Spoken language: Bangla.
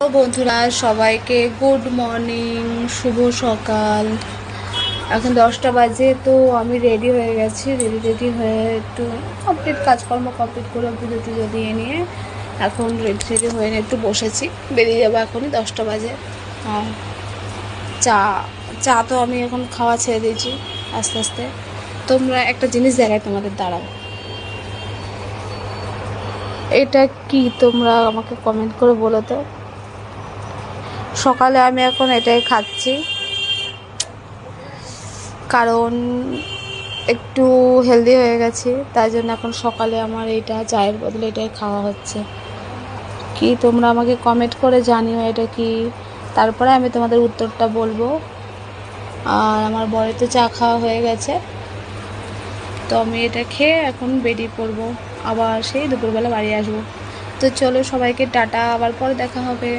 তো বন্ধুরা সবাইকে গুড মর্নিং, শুভ সকাল। এখন 10টা বাজে, তো আমি রেডি হয়ে গেছি। রেডি হয়ে একটু কাজকর্ম কমপ্লিট করে পুজো টুজো দিয়ে নিয়ে এখন রেডি হয়ে একটু বসেছি। বেরিয়ে যাবো এখনই, 10টা বাজে। চা চা তো আমি এখন খাওয়া ছেড়ে দিয়েছি আস্তে আস্তে। তোমরা একটা জিনিস দেখায় তোমাদের, দাঁড়াও। এটা কি তোমরা আমাকে কমেন্ট করে বলো তো। সকালে আমি এখন এটাই খাচ্ছি, কারণ একটু হেলদি হয়ে গেছি, তাই জন্য এখন সকালে আমার এইটা চায়ের বদলে এটাই খাওয়া হচ্ছে। কি তোমরা আমাকে কমেন্ট করে জানিও এটা কি, তারপরে আমি তোমাদের উত্তরটা বলবো। আর আমার বরের তো চা খাওয়া হয়ে গেছে, তো আমি এটা খেয়ে এখন বেরিয়ে পড়বো, আবার সেই দুপুরবেলা বাড়ি আসবো। তো চলো সবাইকে টাটা, আবার পরে দেখা হবে।